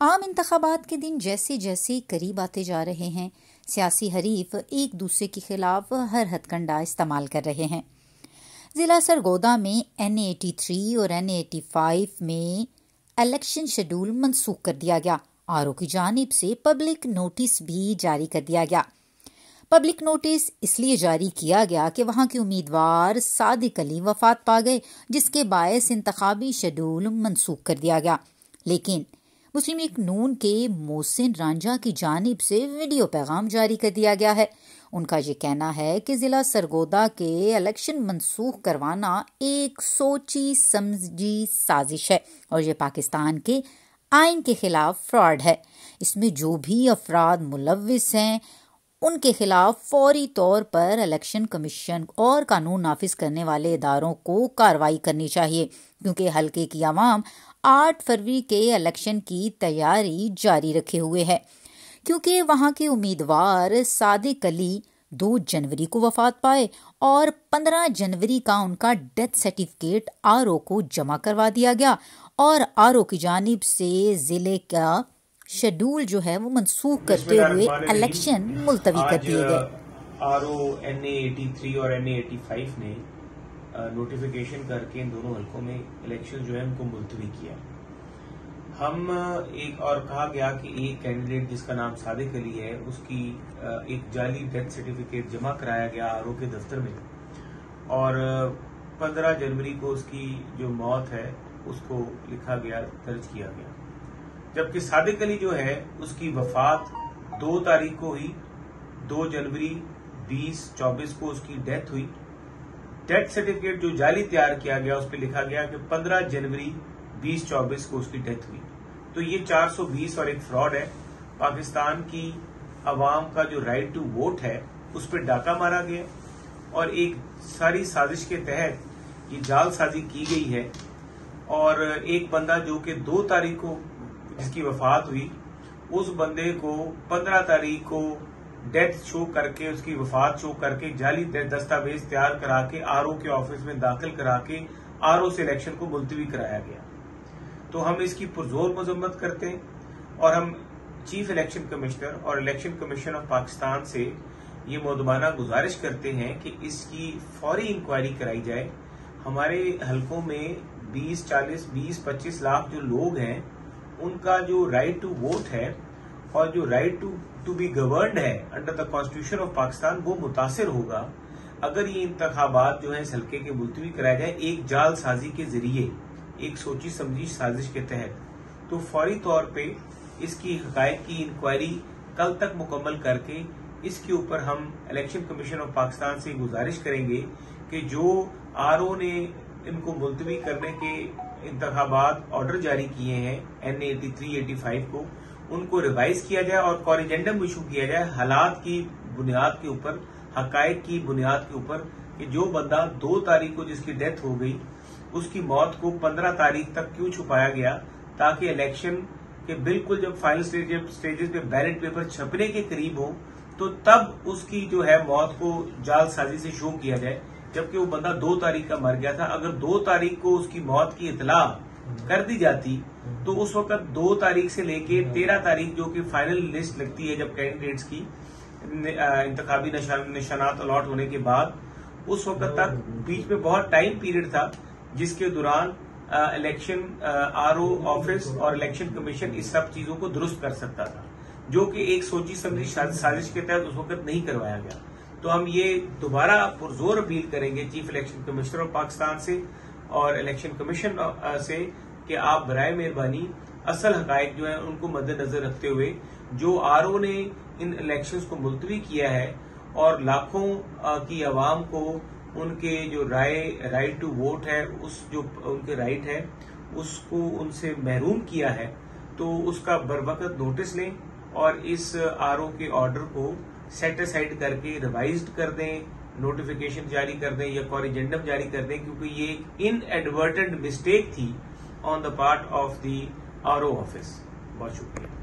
आम इंतखाबात के दिन जैसे जैसे करीब आते जा रहे हैं, सियासी हरीफ एक दूसरे के खिलाफ हर हथकंडा इस्तेमाल कर रहे हैं। जिला सरगोदा में NA83 और NA85 में इलेक्शन शेड्यूल मंसूख कर दिया गया। आरओ की जानिब से पब्लिक नोटिस भी जारी कर दिया गया। पब्लिक नोटिस इसलिए जारी किया गया कि वहां के उम्मीदवार सादिक अली वफात पा गए, जिसके बायस इंतखाबी शेड्यूल मंसूख कर दिया गया। लेकिन मुस्लिम लीग नून के मोहसिन रांझा की जानिब से वीडियो पैगाम जारी कर दिया गया है। उनका ये कहना है कि जिला सरगोदा के इलेक्शन मंसूख करवाना एक सोची समझी साजिश है और ये पाकिस्तान के आइन के खिलाफ फ्रॉड है। इसमें जो भी अफराद मुलव्विस हैं उनके खिलाफ फौरी तौर पर इलेक्शन कमीशन और कानून नाफिज करने वाले इदारों को कार्रवाई करनी चाहिए, क्योंकि हल्के की आवाम 8 फरवरी के इलेक्शन की तैयारी जारी रखे हुए है। क्योंकि वहां के उम्मीदवार सादिक अली 2 जनवरी को वफात पाए और 15 जनवरी का उनका डेथ सर्टिफिकेट आरओ को जमा करवा दिया गया और आरओ की जानिब से जिले का शेड्यूल जो है वो मंसूख करते हुए इलेक्शन मुलतवी कर दिए गए। आरओ NA83 और NA85 ने नोटिफिकेशन करके इन दोनों हलकों में इलेक्शन जो है उनको मुलतवी किया। हम एक और कहा गया कि एक कैंडिडेट जिसका नाम सादिक अली है उसकी एक जाली डेथ सर्टिफिकेट जमा कराया गया आरओ के दफ्तर में और 15 जनवरी को उसकी जो मौत है उसको लिखा गया, दर्ज किया गया। जबकि सादिक अली जो है उसकी वफात 2 तारीख को हुई, 2 जनवरी 2024 को उसकी डेथ हुई। डेथ सर्टिफिकेट जो जाली तैयार किया गया उस पर लिखा गया कि 15 जनवरी 2024 को उसकी डेथ हुई। तो ये 420 और एक फ्रॉड है। पाकिस्तान की अवाम का जो राइट टू वोट है उस पर डाका मारा गया और एक सारी साजिश के तहत ये जालसाजी की गई है। और एक बंदा जो कि 2 तारीख को जिसकी वफात हुई, उस बंदे को 15 तारीख को डेथ शो करके, उसकी वफात शो करके जाली दस्तावेज तैयार करा के आरओ के ऑफिस में दाखिल करा के आरओ से इलेक्शन को मुलतवी कराया गया। तो हम इसकी पुरजोर मजम्मत करते हैं और हम चीफ इलेक्शन कमिश्नर और इलेक्शन कमीशन ऑफ पाकिस्तान से ये मुदबाना गुजारिश करते हैं कि इसकी फौरी इंक्वायरी कराई जाए। हमारे हलकों में 20, 40, 20, 25 लाख जो लोग हैं उनका जो राइट टू वोट है और जो राइट टू बी गवर्नड है under the constitution of Pakistan वो मुतासिर होगा अगर ये इंतखाबात जो है इस हल्के के मुलतवी कराए जाए एक जालसाजी के जरिए, एक सोची समझी साजिश के तहत। तो फौरी तौर पे इसकी हकायक की इंक्वायरी कल तक मुकम्मल करके इसके ऊपर हम इलेक्शन कमीशन ऑफ पाकिस्तान से गुजारिश करेंगे कि जो आरओ ने इनको मुलतवी करने के इंतखाबात ऑर्डर जारी किए हैं NA83, 85 को, उनको रिवाइज किया जाए और कॉरिजेंडम इशू किया जाए हालात की बुनियाद के ऊपर, हकायक की बुनियाद के ऊपर कि जो बंदा 2 तारीख को जिसकी डेथ हो गई उसकी मौत को 15 तारीख तक क्यों छुपाया गया, ताकि इलेक्शन के बिल्कुल जब फाइनल स्टेजेस पे बैलेट पेपर छपने के करीब हो तो तब उसकी जो है मौत को जालसाजी से शो किया जाए। जबकि वो बंदा 2 तारीख का मर गया था। अगर 2 तारीख को उसकी मौत की इतला कर दी जाती तो उस वक्त 2 तारीख से लेके 13 तारीख जो कि फाइनल लिस्ट लगती है जब कैंडिडेट्स की इंतखाबी निशानात अलॉट होने के बाद, उस वक्त तक बीच में बहुत टाइम पीरियड था जिसके दौरान इलेक्शन आरओ ऑफिस और इलेक्शन कमीशन इस सब चीजों को दुरुस्त कर सकता था, जो कि एक सोची समझी साजिश के तहत उस वक्त नहीं करवाया गया। तो हम ये दोबारा पुरजोर अपील करेंगे chief election commissioner of Pakistan से और इलेक्शन कमीशन से कि आप बराए मेहरबानी असल हकायक जो है उनको मद्देनजर रखते हुए जो आरओ ने इन इलेक्शंस को मुलतवी किया है और लाखों की आवाम को उनके जो राइट टू वोट है, उस जो उनके राइट है उसको उनसे महरूम किया है, तो उसका बरवकत नोटिस लें और इस आरओ के ऑर्डर को सेट असाइड करके रिवाइज्ड कर दें, नोटिफिकेशन जारी कर दें या कॉरिजेंडम जारी कर दें, क्योंकि ये एक इनएडवर्टेंट मिस्टेक थी on the part of the RO office. बहुत शुक्रिया।